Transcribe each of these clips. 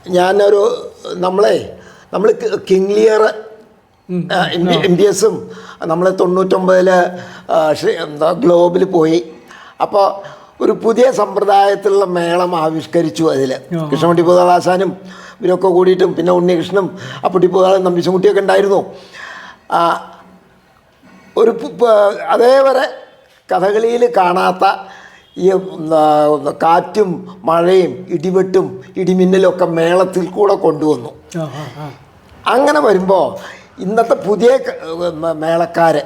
ഞാനൊരു നമ്മൾ king Lear MBS നമ്മൾ 99 ഗ്ലോബിൽ പോയി. അപ്പോൾ ഒരു പുതിയ സമ്പ്രദായത്തിലുള്ള മേളം ആവിഷ്കരിച്ചു. അതിൽ കൃഷ്ണൻകുട്ടി പൂതാളാശാനും ഇവരൊക്കെ കൂടിയിട്ടും പിന്നെ ഉണ്ണികൃഷ്ണനും അപ്പുട്ടി പൂതാളും നമ്പീശൻകുട്ടിയൊക്കെ ഉണ്ടായിരുന്നു. ഒരു അതേവരെ കഥകളിയിൽ കാണാത്ത ഈ കാറ്റും മഴയും ഇടിവെട്ടും ഇടിമിന്നലും ഒക്കെ മേളത്തിൽ കൂടെ കൊണ്ടുവന്നു. അങ്ങനെ വരുമ്പോൾ ഇന്നത്തെ പുതിയ മേളക്കാർ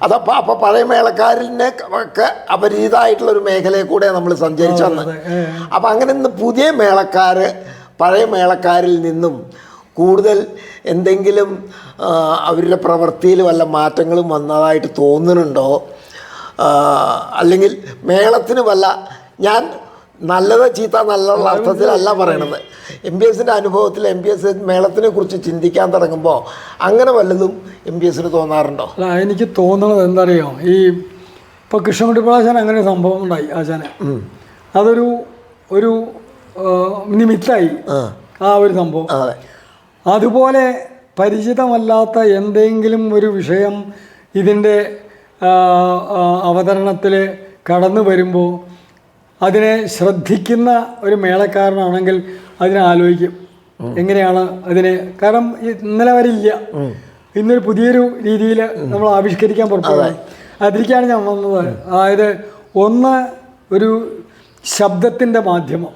അപ്പോൾ പഴയ മേളക്കാരിനെ ഒക്കെ അപരിചിതമായിട്ടുള്ളൊരു മേഖലയിൽ കൂടെ നമ്മൾ സഞ്ചരിച്ചു വന്ന്. അപ്പോൾ അങ്ങനെ ഇന്ന് പുതിയ മേളക്കാർ പഴയ മേളക്കാരിൽ നിന്നും കൂടുതൽ എന്തെങ്കിലും അവരുടെ പ്രവൃത്തിയിൽ വല്ല മാറ്റങ്ങളും വന്നതായിട്ട് തോന്നുന്നുണ്ടോ? അല്ലെങ്കിൽ മേളത്തിന് വല്ല, ഞാൻ നല്ലത് ചീത്ത നല്ല അർത്ഥത്തിലല്ല പറയണത്, MBSൻ്റെ അനുഭവത്തിൽ MBS മേളത്തിനെ കുറിച്ച് ചിന്തിക്കാൻ തുടങ്ങുമ്പോൾ അങ്ങനെ വല്ലതും MBSന് തോന്നാറുണ്ടോ? എനിക്ക് തോന്നുന്നത് എന്തറിയോ, ഈ ഇപ്പോൾ കൃഷ്ണൻകുട്ടി ആശാൻ അങ്ങനെ ഒരു സംഭവം ഉണ്ടായി. ആശാന് അതൊരു ഒരു നിമിത്തായി ആ ഒരു സംഭവം. അതുപോലെ പരിചിതമല്ലാത്ത എന്തെങ്കിലും ഒരു വിഷയം ഇതിൻ്റെ അവതരണത്തിൽ കടന്നു വരുമ്പോൾ അതിനെ ശ്രദ്ധിക്കുന്ന ഒരു മേളക്കാരനാണെങ്കിൽ അതിനെ ആലോചിക്കും എങ്ങനെയാണ് അതിനെ, കാരണം ഇന്നലെ വരെ ഇല്ല, ഇന്നൊരു പുതിയൊരു രീതിയിൽ നമ്മൾ ആവിഷ്കരിക്കാൻ പുറപ്പെടുന്നത്. അതിലേക്കാണ് ഞാൻ വന്നത്. അതായത് ഒന്ന് ഒരു ശബ്ദത്തിൻ്റെ മാധ്യമം,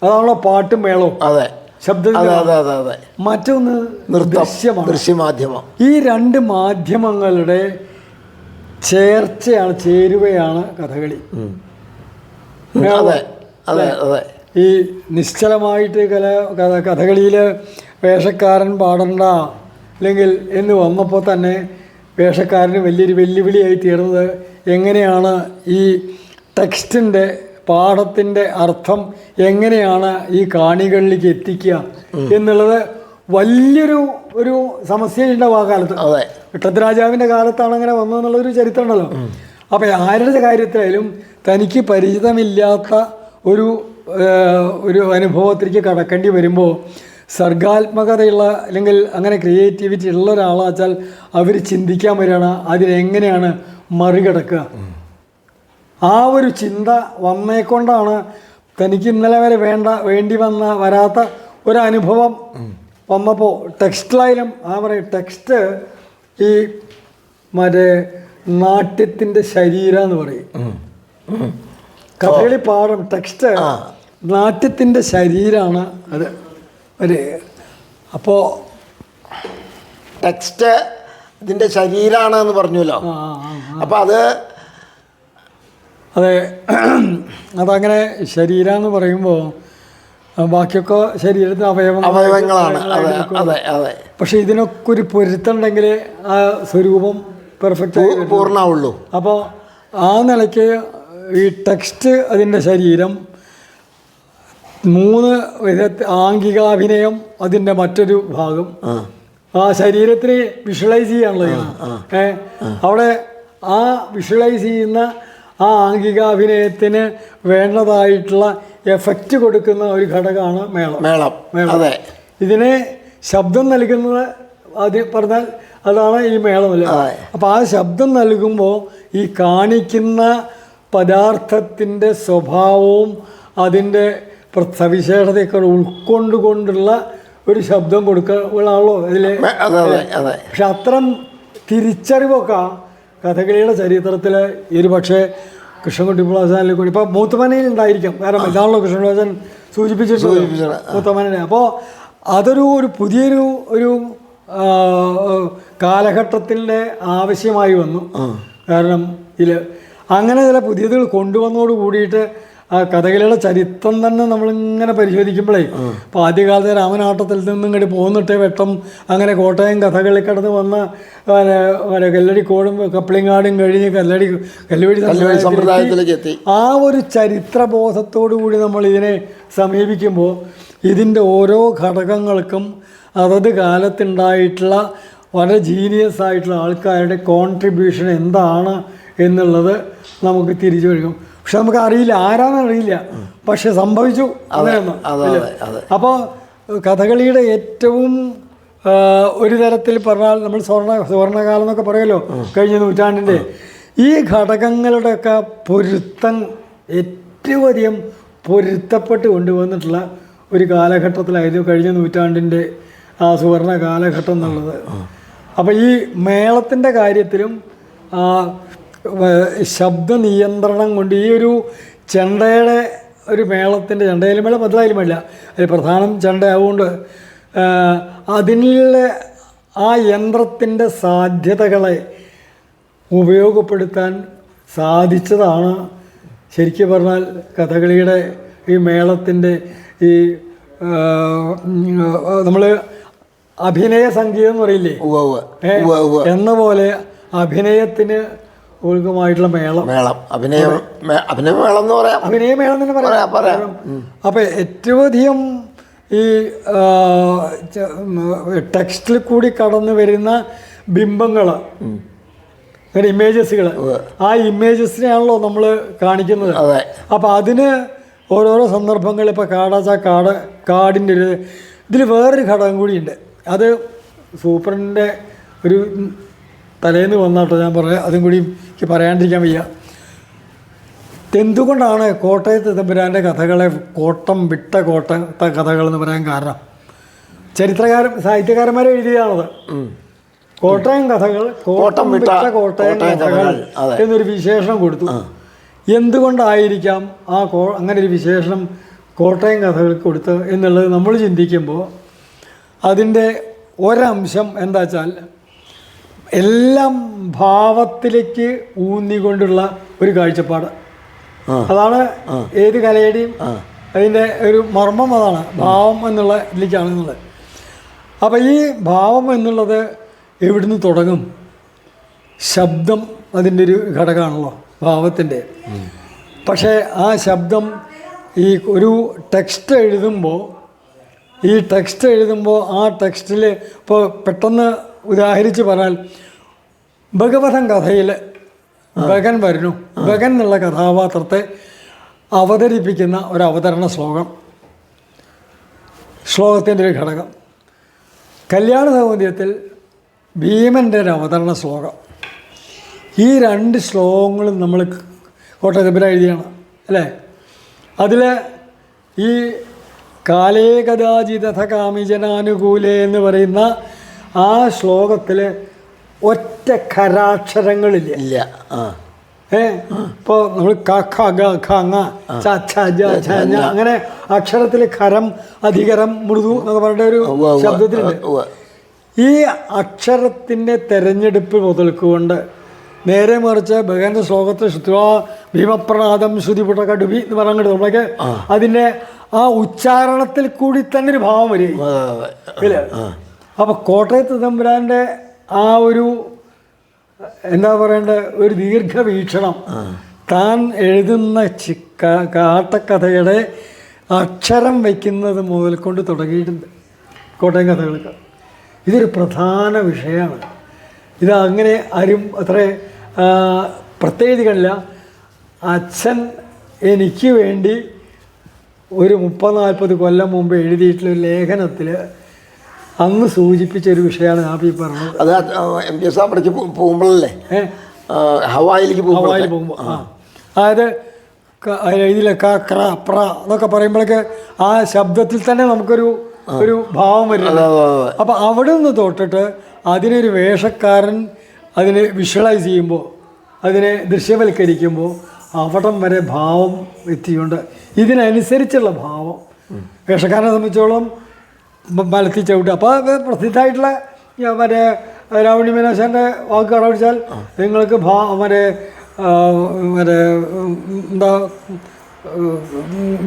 അതാണല്ലോ പാട്ടും മേളവും, ശബ്ദത്തിൻ്റെ. മറ്റൊന്ന് ദൃശ്യമാധ്യമം. ഈ രണ്ട് മാധ്യമങ്ങളുടെ ചേരുവയാണ് കഥകളി. ഈ നിശ്ചലമായിട്ട് കഥകളിയിൽ വേഷക്കാരൻ പാടണ്ട അല്ലെങ്കിൽ എന്ന് വന്നപ്പോൾ തന്നെ വേഷക്കാരന് വലിയൊരു വെല്ലുവിളിയായി തീർന്നത് എങ്ങനെയാണ് ഈ ടെക്സ്റ്റിൻ്റെ പാഠത്തിൻ്റെ അർത്ഥം എങ്ങനെയാണ് ഈ കാണികളിലേക്ക് എത്തിക്കുക എന്നുള്ളത് വലിയൊരു സമസ്യയുണ്ടാവും ആ കാലത്ത്. ഇട്ടത്ത് കാലത്താണ് അങ്ങനെ വന്നതെന്നുള്ളൊരു ചരിത്രം ഉണ്ടല്ലോ. അപ്പോൾ ആരുടെ കാര്യത്തിലായാലും തനിക്ക് പരിചിതമില്ലാത്ത ഒരു അനുഭവത്തിലേക്ക് കടക്കേണ്ടി വരുമ്പോൾ സർഗാത്മകതയുള്ള അല്ലെങ്കിൽ അങ്ങനെ ക്രിയേറ്റിവിറ്റി ഉള്ള ഒരാളാച്ചാൽ അവർ ചിന്തിക്കാൻ വരികയാണ് അതിനെങ്ങനെയാണ് മറികടക്കുക. ആ ഒരു ചിന്ത വന്നേക്കൊണ്ടാണ് തനിക്ക് ഇന്നലെ വരെ വേണ്ടി വരാത്ത ഒരനുഭവം വന്നപ്പോൾ ടെക്സ്റ്റിലായാലും ടെക്സ്റ്റ് ഈ മറ്റേ നാട്യത്തിൻ്റെ ശരീരം എന്ന് പറയും. കഥകളി പാഠം ടെക്സ്റ്റ് നാട്യത്തിൻ്റെ ശരീരമാണ് അത്. അപ്പോൾ ടെക്സ്റ്റ് ഇതിൻ്റെ ശരീരമാണെന്ന് പറഞ്ഞല്ലോ. അപ്പോൾ അതങ്ങനെ ശരീരം എന്ന് പറയുമ്പോൾ ബാക്കിയൊക്കെ ശരീരത്തിന് അവയവങ്ങളാണ്. പക്ഷെ ഇതിനൊക്കെ ഒരു പൊരുത്തുണ്ടെങ്കിൽ ആ സ്വരൂപം പെർഫെക്റ്റ് പൂർണ്ണമാവുള്ളൂ. അപ്പോൾ ആ നിലയ്ക്ക് ഈ ടെക്സ്റ്റ് അതിൻ്റെ ശരീരം, 3 ആംഗികാഭിനയം അതിൻ്റെ മറ്റൊരു ഭാഗം, ആ ശരീരത്തിന് വിഷ്വലൈസ് ചെയ്യാനുള്ളത്. അവിടെ ആ വിഷ്വലൈസ് ചെയ്യുന്ന ആ ആംഗികാഭിനയത്തിന് വേണ്ടതായിട്ടുള്ള എഫക്റ്റ് കൊടുക്കുന്ന ഒരു ഘടകമാണ് മേളം. ഇതിന് ശബ്ദം നൽകുന്നത് ആദ്യം പറഞ്ഞാൽ അതാണ് ഈ മേളമല്ല. അപ്പോൾ ആ ശബ്ദം നൽകുമ്പോൾ ഈ കാണിക്കുന്ന പദാർത്ഥത്തിൻ്റെ സ്വഭാവവും അതിൻ്റെ സവിശേഷതയൊക്കെ ഉൾക്കൊണ്ടുകൊണ്ടുള്ള ഒരു ശബ്ദം കൊടുക്കുകയാണല്ലോ അതിൽ. പക്ഷെ അത്തരം തിരിച്ചറിവൊക്കെ കഥകളിയുടെ ചരിത്രത്തിൽ പക്ഷേ കൃഷ്ണൻകുട്ടി ആശാനിൽ കൂടി ഇപ്പോൾ മൂത്തമനയിൽ ഉണ്ടായിരിക്കാം. കാരണം ഇതാണല്ലോ കൃഷ്ണൻകുട്ടി ആശാൻ സൂചിപ്പിച്ചിട്ടുള്ളത് മൂത്തമനെ. അപ്പോൾ അതൊരു പുതിയൊരു കാലഘട്ടത്തിൻ്റെ ആവശ്യമായി വന്നു. കാരണം അങ്ങനെ ചില പുതിയതുകൾ കൊണ്ടുവന്നതോട് കൂടിയിട്ട് ആ കഥകളിയുടെ ചരിത്രം തന്നെ നമ്മളിങ്ങനെ പരിശോധിക്കുമ്പോഴേ ഇപ്പോൾ ആദ്യകാലത്തെ രാമനാട്ടത്തിൽ നിന്നും ഇങ്ങോട്ട് പോന്നിട്ടേ വെട്ടം അങ്ങനെ കോട്ടയം കഥകളി കടന്ന് വന്ന കല്ലടിക്കോടും കപ്ലിങ്ങാടും കഴിഞ്ഞ് കല്ലുവടി സമ്പ്രദായത്തിലേക്ക് എത്തി. ആ ഒരു ചരിത്രബോധത്തോടു കൂടി നമ്മൾ ഇതിനെ സമീപിക്കുമ്പോൾ ഇതിൻ്റെ ഓരോ ഘടകങ്ങൾക്കും അതത് കാലത്തുണ്ടായിട്ടുള്ള വളരെ ജീനിയസ് ആയിട്ടുള്ള ആൾക്കാരുടെ കോൺട്രിബ്യൂഷൻ എന്താണ് എന്നുള്ളത് നമുക്ക് തിരിച്ചു വരും. പക്ഷെ നമുക്ക് അറിയില്ല, ആരാണെന്ന് അറിയില്ല, പക്ഷെ സംഭവിച്ചു അങ്ങനെയൊന്നും. അപ്പോൾ കഥകളിയുടെ ഏറ്റവും ഒരു തരത്തിൽ പറഞ്ഞാൽ നമ്മൾ സുവർണകാലം എന്നൊക്കെ പറയുമല്ലോ കഴിഞ്ഞ നൂറ്റാണ്ടിൻ്റെ, ഈ ഘടകങ്ങളുടെയൊക്കെ പൊരുത്തം ഏറ്റവും അധികം പൊരുത്തപ്പെട്ട് കൊണ്ടുവന്നിട്ടുള്ള ഒരു കാലഘട്ടത്തിലായിരുന്നു കഴിഞ്ഞ നൂറ്റാണ്ടിൻ്റെ ആ സുവർണ കാലഘട്ടം എന്നുള്ളത്. അപ്പോൾ ഈ മേളത്തിൻ്റെ കാര്യത്തിലും ശബ്ദ നിയന്ത്രണം കൊണ്ട് ഈ ഒരു ചെണ്ടയുടെ ഒരു മേളത്തിൻ്റെ ചെണ്ടയിലും വേണ്ട മതിലായാലും വേണ്ട, അതിൽ പ്രധാനം ചെണ്ട ആവുകൊണ്ട് അതിനുള്ള ആ യന്ത്രത്തിൻ്റെ സാധ്യതകളെ ഉപയോഗപ്പെടുത്താൻ സാധിച്ചതാണ് ശരിക്കും പറഞ്ഞാൽ കഥകളിയുടെ ഈ മേളത്തിൻ്റെ ഈ നമ്മൾ അഭിനയ സംഗീതം എന്ന് പറയില്ലേ, എന്ന പോലെ അഭിനയത്തിന് ഒഴുക്കമായിട്ടുള്ള മേളം അഭിനയ മേളം എന്ന് പറയാം, അഭിനയ മേളം തന്നെ പറയാം. അപ്പം ഏറ്റവും അധികം ഈ ടെക്സ്റ്റിൽ കൂടി കടന്നു വരുന്ന ബിംബങ്ങൾ, ഇമേജസുകൾ, ആ ഇമേജസിനെയാണല്ലോ നമ്മൾ കാണിക്കുന്നത്. അപ്പം അതിന് ഓരോരോ സന്ദർഭങ്ങൾ, ഇപ്പോൾ കാടാച്ചാ കാടിൻ്റെ ഒരു ഇതിൽ വേറൊരു ഘടകം കൂടിയുണ്ട്. അത് സൂപ്പറിൻ്റെ ഒരു തലേന്ന് വന്നാട്ടോ ഞാൻ പറയാം, അതും കൂടി എനിക്ക് പറയാണ്ടിരിക്കാൻ വയ്യ. എന്തുകൊണ്ടാണ് കോട്ടയത്ത് തമ്പുരാൻ്റെ കഥകളെ കോട്ടം വിട്ട കഥകളെന്ന് പറയാൻ കാരണം? സാഹിത്യകാരന്മാരെ എഴുതിയതാണത്. കോട്ടയം കഥകൾ, കോട്ടം വിട്ട കോട്ടയം കഥകൾ എന്നൊരു വിശേഷണം കൊടുത്തു. എന്തുകൊണ്ടായിരിക്കാം അങ്ങനെ ഒരു വിശേഷണം കോട്ടയം കഥകൾക്ക് കൊടുത്ത് എന്നുള്ളത് നമ്മൾ ചിന്തിക്കുമ്പോൾ അതിൻ്റെ ഒരംശം എന്താ വെച്ചാൽ എല്ലാം ഭാവത്തിലേക്ക് ഊന്നിക്കൊണ്ടുള്ള ഒരു കാഴ്ചപ്പാട്. അതാണ് ഏത് കലയുടെയും അതിൻ്റെ ഒരു മർമ്മം, അതാണ് ഭാവം എന്നുള്ള ഇതിലേക്കാണ് എന്നുള്ളത്. അപ്പോൾ ഈ ഭാവം എന്നുള്ളത് എവിടുന്ന് തുടങ്ങും? ശബ്ദം അതിൻ്റെ ഒരു ഘടകമാണല്ലോ ഭാവത്തിൻ്റെ. പക്ഷേ ആ ശബ്ദം ഈ ഒരു ടെക്സ്റ്റ് എഴുതുമ്പോൾ ആ ടെക്സ്റ്റിൽ ഇപ്പോൾ പെട്ടെന്ന് ഉദാഹരിച്ച് പറഞ്ഞാൽ ഭഗവതൻ കഥയിൽ ഭഗൻ വരുന്നു, ഭഗൻ എന്നുള്ള കഥാപാത്രത്തെ അവതരിപ്പിക്കുന്ന ഒരു അവതരണ ശ്ലോകത്തിൻ്റെ ഒരു ഘടകം. കല്യാണ സൗന്ദര്യത്തിൽ ഭീമൻ്റെ ഒരു അവതരണ ശ്ലോകം. ഈ രണ്ട് ശ്ലോകങ്ങളും നമ്മൾ കോട്ടയത്തമ്പുരാൻ എഴുതിയാണ് അല്ലേ. അതിൽ ഈ കാലേ കഥാചിതഥ കാമിജനാനുകൂലേ എന്ന് പറയുന്ന ആ ശ്ലോകത്തിൽ ഒറ്റ ഖരാക്ഷരങ്ങളില്ല. ഇപ്പോൾ നമ്മൾ ക ഖ ഗ ഖ ങ ച ഛ ജ ഛ ഞ അങ്ങനെ അക്ഷരത്തിൽ ഖരം അധികരം മൃദു എന്നൊക്കെ പറഞ്ഞ ഒരു ശബ്ദത്തിലുണ്ട്. ഈ അക്ഷരത്തിൻ്റെ തെരഞ്ഞെടുപ്പ് മുതൽക്കൊണ്ട് നേരെ മറിച്ച് ഭഗവാന്റെ ശ്ലോകത്തിൽ ശ്രുത്വാ ഭീമപ്രണാദം ശ്രുതിപുട്ട കടുവി എന്ന് പറഞ്ഞിട്ട് നമ്മളൊക്കെ അതിൻ്റെ ആ ഉച്ചാരണത്തിൽ കൂടി തന്നെ ഒരു ഭാവം വരും ഇല്ലേ. അപ്പോൾ കോട്ടയത്ത് തമ്പുരാൻ്റെ ആ ഒരു എന്താ പറയേണ്ട ഒരു ദീർഘവീക്ഷണം താൻ എഴുതുന്ന കാട്ടക്കഥയുടെ അക്ഷരം വയ്ക്കുന്നത് മുതൽ കൊണ്ട് തുടങ്ങിയിട്ടുണ്ട് കോട്ടയം കഥകൾക്ക്. ഇതൊരു പ്രധാന വിഷയമാണ്. ഇത് അങ്ങനെ ആരും അത്ര പ്രത്യേകിച്ച് കണ്ടില്ല. അച്ഛൻ എനിക്ക് വേണ്ടി ഒരു 30-40 കൊല്ലം മുമ്പ് എഴുതിയിട്ടുള്ള ഒരു ലേഖനത്തിൽ അന്ന് സൂചിപ്പിച്ചൊരു വിഷയമാണ് ഞാൻ ഈ പറഞ്ഞത്. അത് MBS അവിടേക്ക് പോകുമ്പോഴല്ലേ, ഹവായിലേക്ക് പോകുമ്പോൾ അതായത് ഇതിലെ ക ക്ര പ്ര എന്നൊക്കെ പറയുമ്പോഴേക്ക് ആ ശബ്ദത്തിൽ തന്നെ നമുക്കൊരു ഭാവം വരുന്നത്. അപ്പം അവിടെ നിന്ന് തൊട്ടിട്ട് അതിനൊരു വേഷക്കാരൻ അതിനെ വിഷ്വലൈസ് ചെയ്യുമ്പോൾ, അതിനെ ദൃശ്യവൽക്കരിക്കുമ്പോൾ അവിടം വരെ ഭാവം എത്തിയുണ്ട്. ഇതിനനുസരിച്ചുള്ള ഭാവം വേഷക്കാരനെ സംബന്ധിച്ചോളം മലത്തി ചവിട്ടുക. അപ്പോൾ പ്രസിദ്ധമായിട്ടുള്ള മറ്റേ രാവണി മീനാശാൻ്റെ വാക്ക് കടപിടിച്ചാൽ നിങ്ങൾക്ക് മറ്റേ എന്താ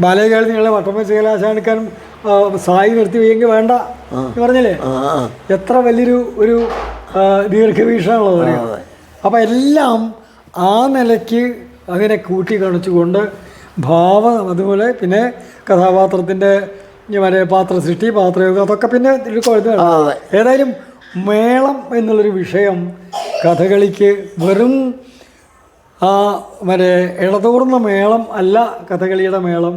ബാലകാലി നിങ്ങളെ വട്ടപ്പൻ ശീലാശാനിക്കാൻ സായി നിർത്തി വയ്യെങ്കിൽ വേണ്ട എന്ന് പറഞ്ഞില്ലേ? എത്ര വലിയൊരു ഒരു ദീർഘവീക്ഷണമുള്ളത് പറയാം. അപ്പം എല്ലാം ആ നിലയ്ക്ക് അങ്ങനെ കൂട്ടി കാണിച്ചുകൊണ്ട് ഭാവം, അതുപോലെ പിന്നെ കഥാപാത്രത്തിൻ്റെ മറ്റേ പാത്രസൃഷ്ടി, പാത്രയോഗം, അതൊക്കെ പിന്നെ കൊഴുത്താണ്. ഏതായാലും മേളം എന്നുള്ളൊരു വിഷയം കഥകളിക്ക് വെറും മറ്റേ ഇടതൂർന്ന മേളം അല്ല കഥകളിയുടെ മേളം.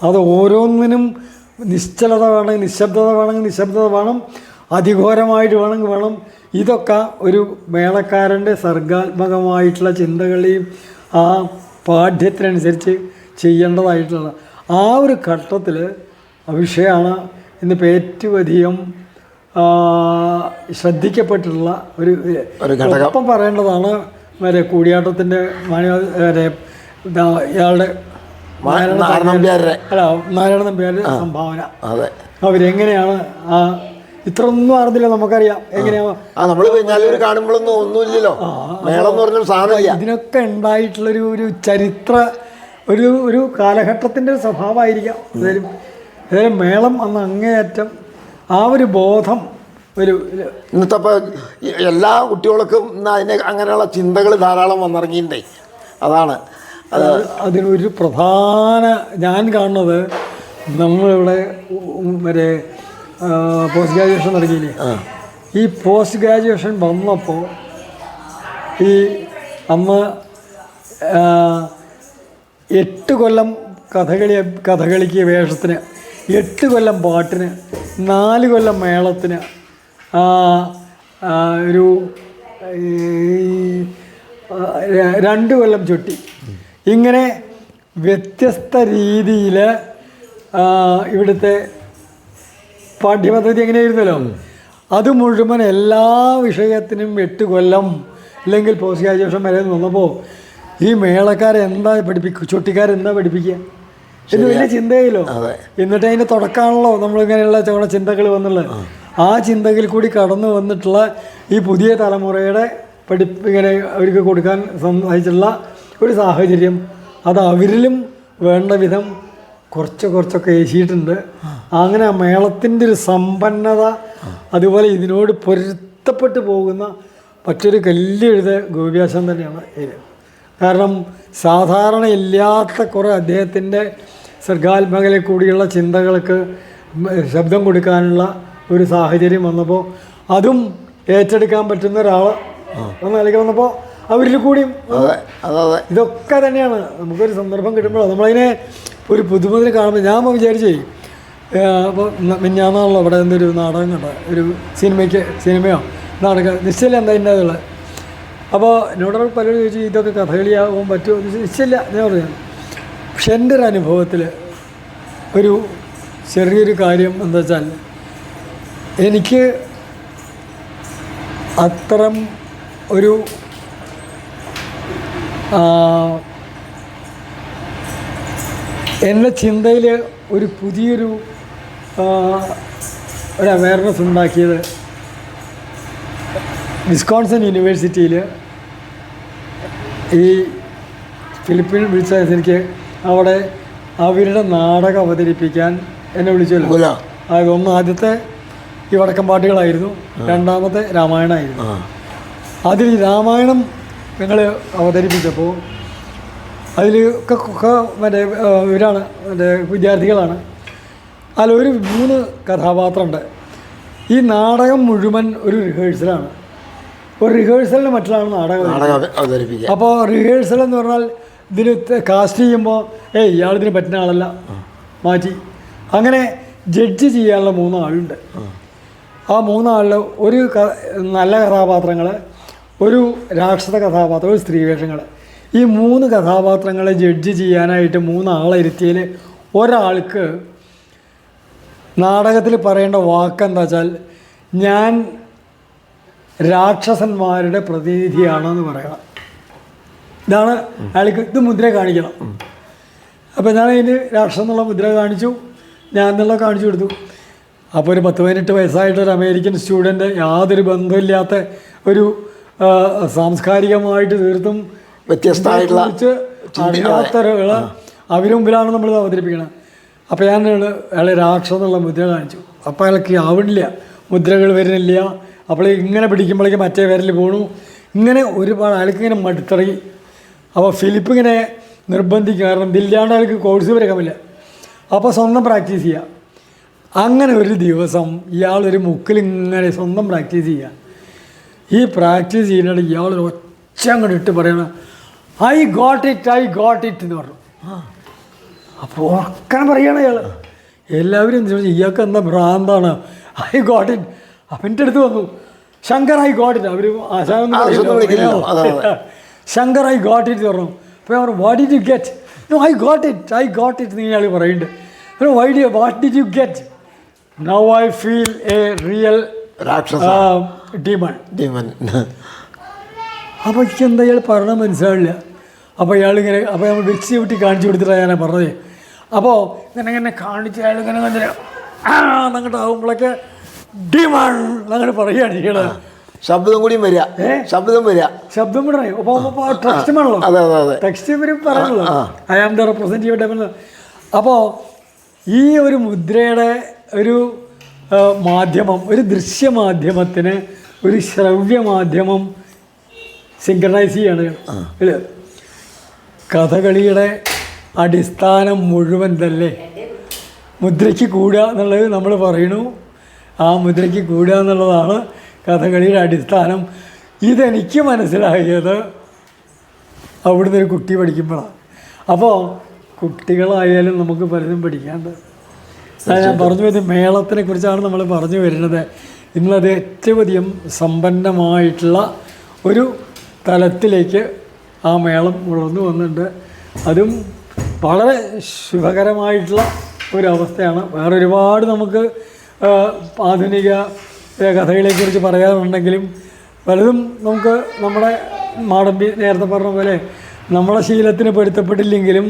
അത് ഓരോന്നിനും നിശ്ചലത വേണമെങ്കിൽ നിശബ്ദത വേണമെങ്കിൽ നിശബ്ദത വേണം, അതിഘോരമായിട്ട് വേണമെങ്കിൽ വേണം. ഇതൊക്കെ ഒരു മേളക്കാരൻ്റെ സർഗാത്മകമായിട്ടുള്ള ചിന്തകളെയും ആ പാഠ്യത്തിനനുസരിച്ച് ചെയ്യേണ്ടതായിട്ടുള്ള ആ ഒരു ഘട്ടത്തിൽ വിഷയമാണ് ഇന്നിപ്പോൾ ഏറ്റവും അധികം ശ്രദ്ധിക്കപ്പെട്ടിട്ടുള്ള ഒരു ഒപ്പം പറയേണ്ടതാണ്. മറ്റേ കൂടിയാട്ടത്തിൻ്റെ ഇയാളുടെ നാരായണ നമ്പ്യാരുടെ സംഭാവന. അവരെങ്ങനെയാണ് ഇത്രയൊന്നും അറിഞ്ഞില്ല, നമുക്കറിയാം എങ്ങനെയാണ് ഇതിനൊക്കെ ഉണ്ടായിട്ടുള്ളൊരു ഒരു ചരിത്ര ഒരു കാലഘട്ടത്തിൻ്റെ ഒരു സ്വഭാവമായിരിക്കാം. ഏതായാലും മേളം അന്ന് അങ്ങേയറ്റം ആ ഒരു ബോധം ഒരു ഇന്നത്തെ എല്ലാ കുട്ടികൾക്കും അതിന് അങ്ങനെയുള്ള ചിന്തകൾ ധാരാളം വന്നിറങ്ങിയിട്ടുണ്ടേ. അതാണ് അതിനൊരു പ്രധാന ഞാൻ കാണുന്നത്. നമ്മളിവിടെ മറ്റേ പോസ്റ്റ് ഗ്രാജുവേഷൻ നടക്കിയില്ലേ, ഈ പോസ്റ്റ് ഗ്രാജുവേഷൻ വന്നപ്പോൾ ഈ അന്ന് 8 കൊല്ലം കഥകളിക്ക് വേഷത്തിന്, 8 കൊല്ലം പാട്ടിന്, 4 കൊല്ലം മേളത്തിന്, ഒരു 2 കൊല്ലം ചുട്ടി, ഇങ്ങനെ വ്യത്യസ്ത രീതിയിൽ ഇവിടുത്തെ പാഠ്യപദ്ധതി എങ്ങനെയായിരുന്നല്ലോ, അത് മുഴുവൻ എല്ലാ വിഷയത്തിനും 8 കൊല്ലം അല്ലെങ്കിൽ പോസ്റ്റ് ഗ്രാജുവേഷൻ വരെ വന്നപ്പോൾ ഈ മേളക്കാരെ എന്താ ചുട്ടിക്കാരെന്താ പഠിപ്പിക്കുക എന്ന് വലിയ ചിന്തയില്ലോ. എന്നിട്ട് അതിൻ്റെ തുടക്കമാണല്ലോ നമ്മളിങ്ങനെയുള്ള ചിന്തകൾ വന്നുള്ളത്. ആ ചിന്തയിൽ കൂടി കടന്നു വന്നിട്ടുള്ള ഈ പുതിയ തലമുറയുടെ ഇങ്ങനെ അവർക്ക് കൊടുക്കാൻ സഹായിച്ചിട്ടുള്ള ഒരു സാഹചര്യം, അത് അവരിലും വേണ്ട വിധം കുറച്ചൊക്കെ ഏശിയിട്ടുണ്ട്. അങ്ങനെ ആ മേളത്തിൻ്റെ ഒരു സമ്പന്നത, അതുപോലെ ഇതിനോട് പൊരുത്തപ്പെട്ടു പോകുന്ന മറ്റൊരു കല്ലെഴുത ഗോപിയാശാൻ തന്നെയാണ് ഇത്. കാരണം സാധാരണ ഇല്ലാത്ത കുറേ അദ്ദേഹത്തിൻ്റെ സർഗാത്മകതയിൽ കൂടിയുള്ള ചിന്തകൾക്ക് ശബ്ദം കൊടുക്കാനുള്ള ഒരു സാഹചര്യം വന്നപ്പോൾ അതും ഏറ്റെടുക്കാൻ പറ്റുന്ന ഒരാൾ നിലയ്ക്ക് വന്നപ്പോൾ അവരിൽ കൂടിയും ഇതൊക്കെ തന്നെയാണ് നമുക്കൊരു സന്ദർഭം കിട്ടുമ്പോൾ നമ്മളതിനെ ഒരു പുതുമതിൽ കാണുമ്പോൾ ഞാൻ വിചാരിച്ചേ, അപ്പോൾ മിഞ്ഞാന്നാണല്ലോ ഇവിടെ എന്തൊരു നാടകം കണ്ട, ഒരു സിനിമയോ നാടകം നിശ്ചയില്ല എന്താ ഉണ്ടായതുള്ളത്. അപ്പോൾ എന്നോട് പലരും ചോദിച്ചു ഇതൊക്കെ കഥകളിയാകാൻ പറ്റുമോ? നിശ്ചയില്ല ഞാൻ പറഞ്ഞു. പക്ഷെ എൻ്റെ ഒരു അനുഭവത്തിൽ ഒരു ചെറിയൊരു കാര്യം എന്താ വെച്ചാൽ, എനിക്ക് അത്തരം ഒരു എൻ്റെ ചിന്തയിൽ ഒരു പുതിയൊരു ഒരു അവയർനെസ് ഉണ്ടാക്കിയത് വിസ്കോൺസൺ യൂണിവേഴ്സിറ്റിയിൽ ഈ ഫിലിപ്പീൻ വിളിച്ച എനിക്ക് അവിടെ അവരുടെ നാടകം അവതരിപ്പിക്കാൻ എന്നെ വിളിച്ചല്ലോ. ഒന്ന് ആദ്യത്തെ ഈ വടക്കം പാട്ടുകളായിരുന്നു, രണ്ടാമത്തെ രാമായണമായിരുന്നു. അതിൽ രാമായണം ഞങ്ങൾ അവതരിപ്പിച്ചപ്പോൾ അതിൽ ഒക്കെ മറ്റേ ഇവരാണ് മറ്റേ വിദ്യാർത്ഥികളാണ്. അതിലൊരു 3 കഥാപാത്രമുണ്ട്. ഈ നാടകം മുഴുവൻ ഒരു റിഹേഴ്സലാണ്. ഒരു റിഹേഴ്സലിന് മറ്റുള്ളതാണ് നാടകം അവതരിപ്പിക്കുക. അപ്പോൾ റിഹേഴ്സൽ എന്ന് പറഞ്ഞാൽ ഇതിൽ കാസ്റ്റ് ചെയ്യുമ്പോൾ ഇയാളിതിന് പറ്റുന്ന ആളല്ല, മാറ്റി. അങ്ങനെ ജഡ്ജ് ചെയ്യാനുള്ള 3 ആളുണ്ട്. ആ 3 ആളിൽ ഒരു നല്ല കഥാപാത്രങ്ങൾ, ഒരു രാക്ഷസ കഥാപാത്രം, ഒരു സ്ത്രീവേഷങ്ങൾ. ഈ 3 കഥാപാത്രങ്ങളെ ജഡ്ജ് ചെയ്യാനായിട്ട് 3 ആളെ ഇരുത്തിയതിൽ ഒരാൾക്ക് നാടകത്തിൽ പറയേണ്ട വാക്കെന്താ വെച്ചാൽ, ഞാൻ രാക്ഷസന്മാരുടെ പ്രതിനിധിയാണെന്ന് പറയണം. ഇതാണ് അയാൾക്ക്, ഇത് മുദ്ര കാണിക്കണം. അപ്പോൾ ഞാൻ അതിന് രാക്ഷസം എന്നുള്ള മുദ്ര കാണിച്ചു, ഞാൻ എന്നുള്ള കാണിച്ചു കൊടുത്തു. അപ്പോൾ ഒരു 10-18 വയസ്സായിട്ടൊരു അമേരിക്കൻ സ്റ്റുഡൻറ്റ്, യാതൊരു ബന്ധമില്ലാത്ത ഒരു സാംസ്കാരികമായിട്ട് തീർത്തും വ്യത്യസ്തമായിട്ടുള്ള അറിയാത്തൊരാൾ അവരുടെ മുമ്പിലാണ് നമ്മൾ അവതരിപ്പിക്കണം. അപ്പോൾ ഞാൻ അയാളെ രാക്ഷസം എന്നുള്ള മുദ്ര കാണിച്ചു. അപ്പോൾ അയാൾക്ക് ആവണില്ല, മുദ്രകൾ വരുന്നില്ല. അപ്പോൾ ഇങ്ങനെ പിടിക്കുമ്പോഴേക്കും മറ്റേ വിരൽ പോണു. ഇങ്ങനെ ഒരുപാട് അയാൾക്ക് ഇങ്ങനെ മടുത്തിറങ്ങി. അപ്പോൾ ഫിലിപ്പ് ഇങ്ങനെ നിർബന്ധിക്കും, കാരണം ഇതില്ലാണ്ട് അയാൾക്ക് കോഴ്സ് വരെ പറ്റില്ല. അപ്പോൾ സ്വന്തം പ്രാക്ടീസ് ചെയ്യുക. അങ്ങനെ ഒരു ദിവസം ഇയാളൊരു മുക്കിൽ ഇങ്ങനെ സ്വന്തം പ്രാക്ടീസ് ചെയ്യുക. ഈ പ്രാക്ടീസ് ചെയ്യുന്നത് ഇയാളൊരു ഒച്ച അങ്ങോട്ട് ഇട്ട് പറയണം, ഐ ഗോട്ട് ഇറ്റ് എന്ന് പറഞ്ഞു. അപ്പോൾ ഉറക്കാൻ പറയണം ഇയാൾ. എല്ലാവരും ചോദിച്ചു ഇയാൾക്ക് എന്താ ഭ്രാന്താണ്, ഐ ഗോട്ട് ഇറ്റ്. അപ്പം എൻ്റെ അടുത്ത് വന്നു, ശങ്കർ ഐ ഗോട്ട് ഇറ്റ്. അവർ ശങ്കർ ഐ ഗോട്ട് ഇറ്റ് പറഞ്ഞു. അപ്പോൾ ഞാൻ പറഞ്ഞു, what did you get? No, I got it എന്ന് ഇയാൾ പറയുന്നുണ്ട്. What did you get? Now I feel a real demon. അപ്പോൾ എനിക്ക് എന്താ ഇയാൾ പറഞ്ഞാൽ മനസ്സിലാവില്ല. അപ്പോൾ ഇയാളിങ്ങനെ, അപ്പോൾ നമ്മൾ വെച്ച് കൂട്ടി കാണിച്ചു കൊടുത്തിട്ടാണ് ഞാൻ പറഞ്ഞത്. അപ്പോൾ ഇങ്ങനെ കാണിച്ച് അയാൾ ഇങ്ങനെ അങ്ങോട്ട് ആകുമ്പോഴൊക്കെ ഡിമൺ അങ്ങനെ പറയുകയാണ് ചെയ്യണത്. ശബ്ദം കൂടി വരിക, ശബ്ദം കൂടെ അപ്പോൾ ടെക്സ്റ്റ് വേണല്ലോ, ടെക്സ്റ്റ് ഇവർ പറയണല്ലോ, I am the representative develop. അപ്പോൾ ഈ ഒരു മുദ്രയുടെ ഒരു മാധ്യമം, ഒരു ദൃശ്യമാധ്യമത്തിന് ഒരു ശ്രവ്യമാധ്യമം സിങ്ക്രണൈസ് ചെയ്യാണ് അല്ലേ? കഥകളിയുടെ അടിസ്ഥാനം മുഴുവൻ തന്നെ മുദ്രയ്ക്ക് കൂടുക എന്നുള്ളത് നമ്മൾ പറയണു. ആ മുദ്രയ്ക്ക് കൂടുക എന്നുള്ളതാണ് കഥകളിയുടെ അടിസ്ഥാനം. ഇതെനിക്ക് മനസ്സിലായത് അവിടുന്ന് ഒരു കുട്ടി പഠിക്കുമ്പോഴാണ്. അപ്പോൾ കുട്ടികളായാലും നമുക്ക് പലതും പഠിക്കാണ്ട്. ഞാൻ പറഞ്ഞു വരുന്നത് മേളത്തിനെ കുറിച്ചാണ് നമ്മൾ പറഞ്ഞു വരുന്നത്. ഇന്നത് ഏറ്റവും അധികം സമ്പന്നമായിട്ടുള്ള ഒരു തലത്തിലേക്ക് ആ മേളം വളർന്നു വന്നിട്ടുണ്ട്. അതും വളരെ ശുഭകരമായിട്ടുള്ള ഒരവസ്ഥയാണ്. വേറെ ഒരുപാട് നമുക്ക് ആധുനിക കഥകളെക്കുറിച്ച് പറയാറുണ്ടെങ്കിലും പലതും നമുക്ക് നമ്മുടെ മാടമ്പി നേരത്തെ പറഞ്ഞ പോലെ നമ്മളെ ശീലത്തിന് പൊരുത്തപ്പെട്ടില്ലെങ്കിലും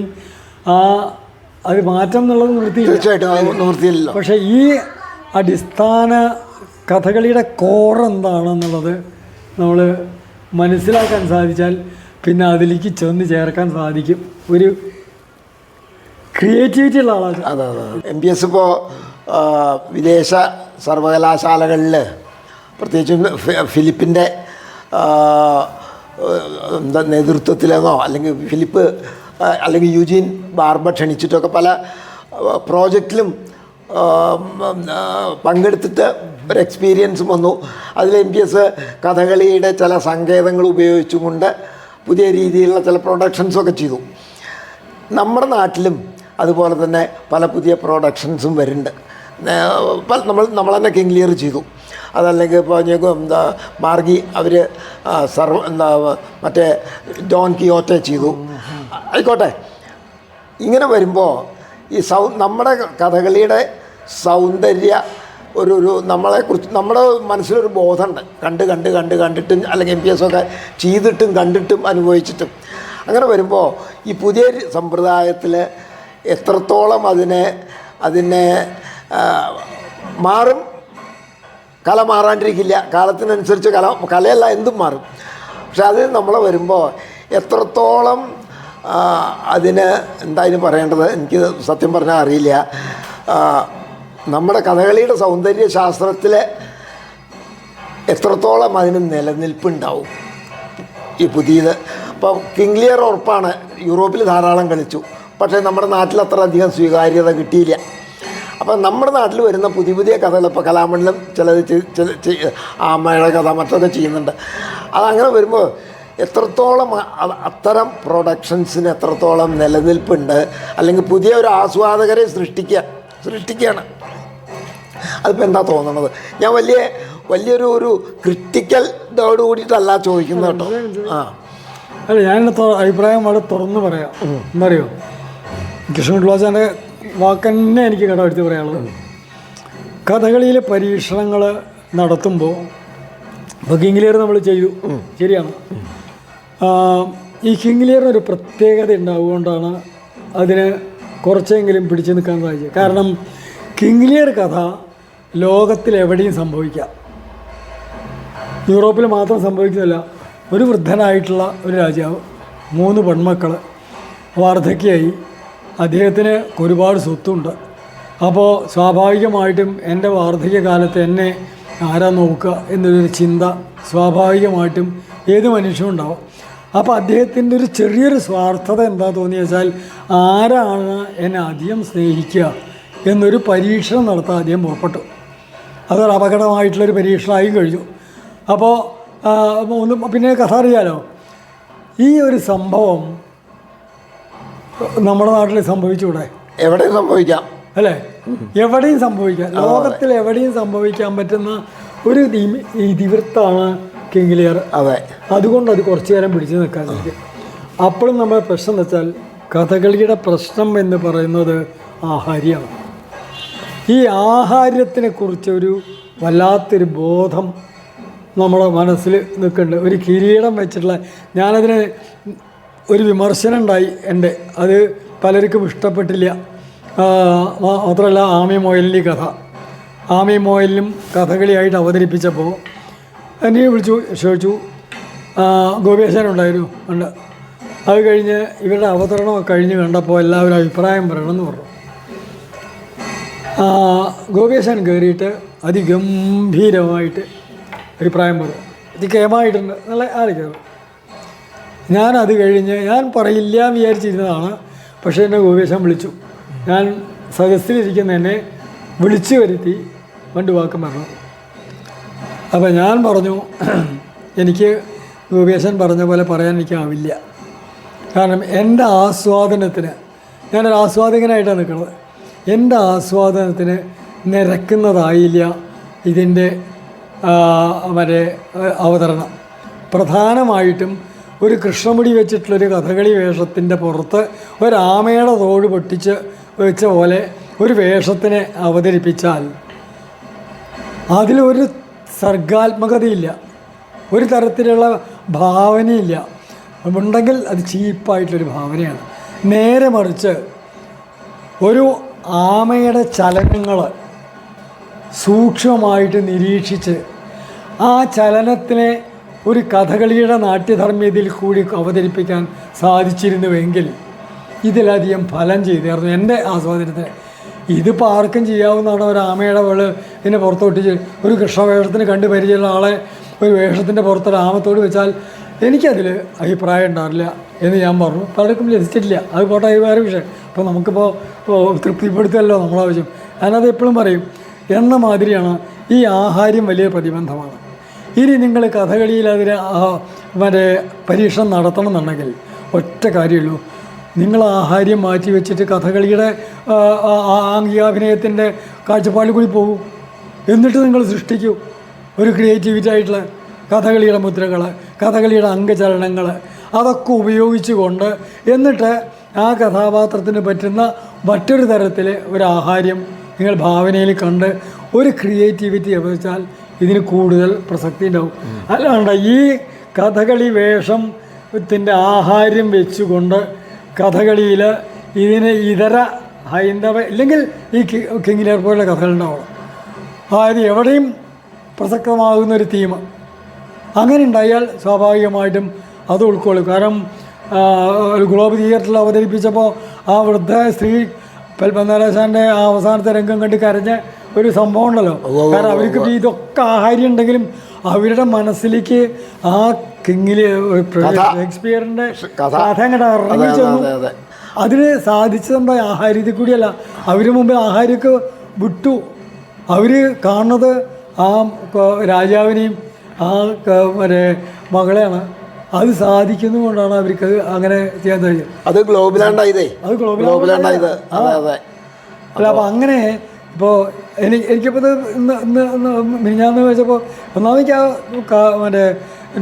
അത് മാറ്റം എന്നുള്ളത് നിർത്തിയില്ല. പക്ഷേ ഈ അടിസ്ഥാന കഥകളിയുടെ കോർ എന്താണെന്നുള്ളത് നമ്മൾ മനസ്സിലാക്കാൻ സാധിച്ചാൽ പിന്നെ അതിലേക്ക് ചെന്ന് ചേർക്കാൻ സാധിക്കും. ഒരു ക്രിയേറ്റിവിറ്റി ഉള്ള ആളാണ്. അതെ. MPS ഇപ്പോൾ വിദേശ സർവകലാശാലകളിൽ പ്രത്യേകിച്ചും ഫിലിപ്പിൻ്റെ എന്താ നേതൃത്വത്തിലെന്നോ അല്ലെങ്കിൽ ഫിലിപ്പ് അല്ലെങ്കിൽ യൂജീൻ ബാർബ ക്ഷണിച്ചിട്ടൊക്കെ പല പ്രോജക്റ്റിലും പങ്കെടുത്തിട്ട് ഒരു എക്സ്പീരിയൻസും വന്നു. അതിൽ MPS കഥകളിയുടെ ചില സങ്കേതങ്ങൾ ഉപയോഗിച്ചുകൊണ്ട് പുതിയ രീതിയിലുള്ള ചില പ്രൊഡക്ഷൻസൊക്കെ ചെയ്തു. നമ്മുടെ നാട്ടിലും അതുപോലെ തന്നെ പല പുതിയ പ്രൊഡക്ഷൻസും വരുന്നുണ്ട്. നമ്മൾ തന്നെ കിംഗ്ലിയർ ചെയ്തു. അതല്ലെങ്കിൽ ഇപ്പോൾ എന്താ മാർഗി അവർ മറ്റേ ഡോൺ കിയോട്ടെ ചെയ്തു. ആയിക്കോട്ടെ, ഇങ്ങനെ വരുമ്പോൾ ഈ നമ്മുടെ കഥകളിയുടെ സൗന്ദര്യ ഒരു നമ്മളെക്കുറിച്ച് നമ്മുടെ മനസ്സിലൊരു ബോധമുണ്ട്. കണ്ടിട്ടും അല്ലെങ്കിൽ MPS ഒക്കെ ചെയ്തിട്ടും കണ്ടിട്ടും അനുഭവിച്ചിട്ടും. അങ്ങനെ വരുമ്പോൾ ഈ പുതിയ സമ്പ്രദായത്തിൽ എത്രത്തോളം അതിനെ മാറും. കല മാറാണ്ടിരിക്കില്ല, കാലത്തിനനുസരിച്ച് കലയല്ല എന്തും മാറും. പക്ഷെ അത് നമ്മൾ വരുമ്പോൾ എത്രത്തോളം അതിന് എന്തായാലും പറയേണ്ടത് എനിക്ക് സത്യം പറഞ്ഞാൽ അറിയില്ല. നമ്മുടെ കഥകളിയുടെ സൗന്ദര്യ ശാസ്ത്രത്തിൽ എത്രത്തോളം അതിന് നിലനിൽപ്പുണ്ടാവും ഈ പുതിയത്. ഇപ്പോൾ കിംഗ്ലിയർ ഉറപ്പാണ്, യൂറോപ്പിൽ ധാരാളം കളിച്ചു. പക്ഷേ നമ്മുടെ നാട്ടിൽ അത്ര അധികം സ്വീകാര്യത കിട്ടിയില്ല. അപ്പം നമ്മുടെ നാട്ടിൽ വരുന്ന പുതിയ കഥകൾ ഇപ്പോൾ കലാമണ്ഡലം ചിലത് ആമ്മയുടെ കഥ മറ്റൊക്കെ ചെയ്യുന്നുണ്ട്. അതങ്ങനെ വരുമ്പോൾ എത്രത്തോളം അത്തരം പ്രൊഡക്ഷൻസിന് എത്രത്തോളം നിലനിൽപ്പുണ്ട്, അല്ലെങ്കിൽ പുതിയ ഒരു ആസ്വാദകരെ സൃഷ്ടിക്കുകയാണ്. അതിപ്പോൾ എന്താ തോന്നണത്? ഞാൻ വലിയൊരു ക്രിട്ടിക്കൽ ഇതോട് കൂടിയിട്ടല്ല ചോദിക്കുന്നത് കേട്ടോ. അല്ല, ഞാൻ അഭിപ്രായം വളരെ തുറന്ന് പറയാം. എന്താ അറിയോ, കൃഷ്ണപിള്ളാച്ചാൻ്റെ വാക്കന്നെ എനിക്ക് കടമെടുത്ത് പറയാനുള്ളത്. കഥകളിയിലെ പരീക്ഷണങ്ങൾ നടത്തുമ്പോൾ ഇപ്പോൾ കിംഗ്ലിയർ നമ്മൾ ചെയ്തു, ശരിയാണ്. ഈ കിംഗ്ലിയറിനൊരു പ്രത്യേകത ഉണ്ടാവുകൊണ്ടാണ് അതിന് കുറച്ചെങ്കിലും പിടിച്ചു നിൽക്കാൻ സാധിച്ചത്. കാരണം കിംഗ്ലിയർ കഥ ലോകത്തിലെവിടെയും സംഭവിക്കാം, യൂറോപ്പിൽ മാത്രം സംഭവിക്കുന്നില്ല. ഒരു വൃദ്ധനായിട്ടുള്ള ഒരു രാജാവ്, 3 പെൺമക്കൾ, വാർദ്ധക്യമായി. അദ്ദേഹത്തിന് ഒരുപാട് സ്വത്തുണ്ട്. അപ്പോൾ സ്വാഭാവികമായിട്ടും എൻ്റെ വാർദ്ധക്യകാലത്ത് എന്നെ ആരാ നോക്കുക എന്നൊരു ചിന്ത സ്വാഭാവികമായിട്ടും ഏത് മനുഷ്യനും ഉണ്ടാവും. അപ്പോൾ അദ്ദേഹത്തിൻ്റെ ഒരു ചെറിയൊരു സ്വാർത്ഥത എന്താ തോന്നിയ വെച്ചാൽ ആരാണ് എന്നെ അധികം സ്നേഹിക്കുക എന്നൊരു പരീക്ഷണം നടത്താൻ അദ്ദേഹം പുറപ്പെട്ടു. അതൊരു അപകടമായിട്ടുള്ളൊരു പരീക്ഷണമായി കഴിഞ്ഞു. അപ്പോൾ പിന്നെ കഥ അറിയാലോ, ഈ ഒരു സംഭവം നമ്മുടെ നാട്ടിൽ സംഭവിച്ചുകൂടെ? എവിടെയും സംഭവിക്കാം അല്ലേ? എവിടെയും സംഭവിക്കാം. ലോകത്തിൽ എവിടെയും സംഭവിക്കാൻ പറ്റുന്ന ഒരു ഇതിവൃത്താണ് കിങ് ലിയർ. അതെ, അതുകൊണ്ട് അത് കുറച്ചു നേരം പിടിച്ചു നിൽക്കാൻ കഴിയും. അപ്പോഴും നമ്മുടെ പ്രശ്നം എന്ന് വെച്ചാൽ കഥകളിയുടെ പ്രശ്നം എന്ന് പറയുന്നത് ആഹാര്യമാണ്. ഈ ആഹാര്യത്തിനെ കുറിച്ചൊരു വല്ലാത്തൊരു ബോധം നമ്മുടെ മനസ്സിൽ നിൽക്കുന്നുണ്ട്. ഒരു കിരീടം വെച്ചിട്ടുള്ള, ഞാനതിന് ഒരു വിമർശനം ഉണ്ടായി എൻ്റെ, അത് പലർക്കും ഇഷ്ടപ്പെട്ടില്ല. മാത്രമല്ല ആമി മൊയലിൻ്റെ കഥ, ആമി മൊയലിനും കഥകളിയായിട്ട് അവതരിപ്പിച്ചപ്പോൾ എന്നെ വിളിച്ചു ചോദിച്ചു, ഗോപിയാശാനുണ്ടായിരുന്നു ഉണ്ട്. അത് കഴിഞ്ഞ് ഇവരുടെ അവതരണമൊക്കെ കഴിഞ്ഞ് കണ്ടപ്പോൾ എല്ലാവരും അഭിപ്രായം പറയണമെന്ന് പറഞ്ഞു. ഗോപിയാശാൻ കയറിയിട്ട് അതിഗംഭീരമായിട്ട് അഭിപ്രായം പറയും. ഇത് കേമായിട്ടുണ്ട്, നല്ല ആരൊക്കെയാണ്. ഞാനത് കഴിഞ്ഞ് ഞാൻ പറയില്ല വിചാരിച്ചിരുന്നതാണ്. പക്ഷേ എന്നെ ഗോപിയാശാൻ വിളിച്ചു. ഞാൻ സദസ്സിലിരിക്കുന്ന എന്നെ വിളിച്ചു വരുത്തി 2 വാക്ക് പറഞ്ഞു. അപ്പോൾ ഞാൻ പറഞ്ഞു, എനിക്ക് ഗോപിയാശാൻ പറഞ്ഞ പോലെ പറയാൻ എനിക്കാവില്ല. കാരണം എൻ്റെ ആസ്വാദനത്തിന്, ഞാനൊരു ആസ്വാദകനായിട്ടാണ് നിൽക്കുന്നത്, എൻ്റെ ആസ്വാദനത്തിന് നിരക്കുന്നതായില്ല ഇതിൻ്റെ മറ്റേ അവതരണം. പ്രധാനമായിട്ടും ഒരു കൃഷ്ണമുടി വെച്ചിട്ടുള്ളൊരു കഥകളി വേഷത്തിൻ്റെ പുറത്ത് ഒരാമയുടെ തോട് പൊട്ടിച്ച് വെച്ച പോലെ ഒരു വേഷത്തിനെ അവതരിപ്പിച്ചാൽ അതിലൊരു സർഗാത്മകതയില്ല, ഒരു തരത്തിലുള്ള ഭാവനയില്ല. ഉണ്ടെങ്കിൽ അത് ചീപ്പായിട്ടൊരു ഭാവനയാണ്. നേരെ മറിച്ച് ഒരു ആമയുടെ ചലനങ്ങൾ സൂക്ഷ്മമായിട്ട് നിരീക്ഷിച്ച് ആ ചലനത്തിനെ ഒരു കഥകളിയുടെ നാട്യധർമ്മ്യതയിൽ കൂടി അവതരിപ്പിക്കാൻ സാധിച്ചിരുന്നുവെങ്കിൽ ഇതിലധികം ഫലം ചെയ്തിരുന്നു എൻ്റെ ആസ്വാദനത്തിന്. ഇതിപ്പോൾ ആർക്കും ചെയ്യാവുന്നതാണ്. ഒരു ആമയുടെ ഇതിനെ പുറത്തോട്ടിച്ച് ഒരു കൃഷ്ണവേഷത്തിന് കണ്ട് പരിചയമുള്ള ആളെ ഒരു വേഷത്തിൻ്റെ പുറത്തൊരു ആമത്തോട് വെച്ചാൽ എനിക്കതിൽ അഭിപ്രായം ഉണ്ടാവില്ല എന്ന് ഞാൻ പറഞ്ഞു. പലർക്കും ലഭിച്ചിട്ടില്ല. അത് പോട്ടെ, അത് വേറെ വിഷയം. അപ്പോൾ നമുക്കിപ്പോൾ തൃപ്തിപ്പെടുത്തല്ലോ നമ്മളാവശ്യം. ഞാനത് എപ്പോഴും പറയും. എന്ന മാതിരിയാണ് ഈ ആഹാര്യം വലിയ പ്രതിബന്ധമാണ്. ഇനി നിങ്ങൾ കഥകളിയിൽ അതിന് മറ്റേ പരീക്ഷണം നടത്തണം എന്നുണ്ടെങ്കിൽ ഒറ്റ കാര്യമുള്ളൂ, നിങ്ങൾ ആഹാര്യം മാറ്റി വെച്ചിട്ട് കഥകളിയുടെ ആംഗികാഭിനയത്തിൻ്റെ കാഴ്ചപ്പാടിൽ കൂടി പോകും. എന്നിട്ട് നിങ്ങൾ സൃഷ്ടിക്കൂ ഒരു ക്രിയേറ്റിവിറ്റി ആയിട്ടുള്ള കഥകളിയുടെ മുദ്രകൾ, കഥകളിയുടെ അംഗചലനങ്ങൾ, അതൊക്കെ ഉപയോഗിച്ചുകൊണ്ട് എന്നിട്ട് ആ കഥാപാത്രത്തിന് പറ്റുന്ന മറ്റൊരു തരത്തിൽ ഒരു ആഹാര്യം നിങ്ങൾ ഭാവനയിൽ കണ്ട് ഒരു ക്രിയേറ്റിവിറ്റി അവതരിച്ചാൽ ഇതിന് കൂടുതൽ പ്രസക്തി ഉണ്ടാവും. അല്ലാണ്ട് ഈ കഥകളി വേഷത്തിൻ്റെ ആഹാര്യം വെച്ചുകൊണ്ട് കഥകളിയിൽ ഇതിന് ഇതര ഹൈന്ദവ ഇല്ലെങ്കിൽ ഈ കിങ് ലിയർ പോലുള്ള കഥകളുണ്ടാവണം. അതായത് എവിടെയും പ്രസക്തമാകുന്നൊരു തീം അങ്ങനെ ഉണ്ടായാൽ സ്വാഭാവികമായിട്ടും അത് ഉൾക്കൊള്ളും. കാരണം ഒരു ഗ്ലോബ് തിയേറ്ററിൽ അവതരിപ്പിച്ചപ്പോൾ ആ വൃദ്ധ സ്ത്രീ പത്മനാഭന്റെ ആ അവസാനത്തെ രംഗം കണ്ട് കരഞ്ഞ ഒരു സംഭവം ഉണ്ടല്ലോ. കാരണം അവർക്ക് ഇതൊക്കെ ആഹാര്യം ഉണ്ടെങ്കിലും അവരുടെ മനസ്സിലേക്ക് ആ കിങ്ങിൽ ഷേക്സ്പിയറിൻ്റെ കഥ അങ്ങോട്ട് ഇറങ്ങി ചെന്നു. അതിന് സാധിച്ചതെന്താ? ആഹാര്യത്തിൽ കൂടിയല്ല. അവർ മുമ്പ് ആഹാര്യമൊക്കെ വിട്ടു. അവർ കാണുന്നത് ആ രാജാവിനെയും ആ മറ്റേ മകളെയാണ്. അത് സാധിക്കുന്നതുകൊണ്ടാണ് അവർക്ക് അങ്ങനെ ചെയ്യാൻ കഴിയും. അത് ഗ്ലോബലാണ്ടായതേ, അത് ഗ്ലോബലാണ്ടായത്. അല്ല, അപ്പോൾ അങ്ങനെ ഇപ്പോൾ എനിക്കിപ്പോൾ ഇത് ഇന്ന് മിനിഞ്ഞാന്ന് വെച്ചപ്പോൾ ഒന്നാമത് ആ മറ്റേ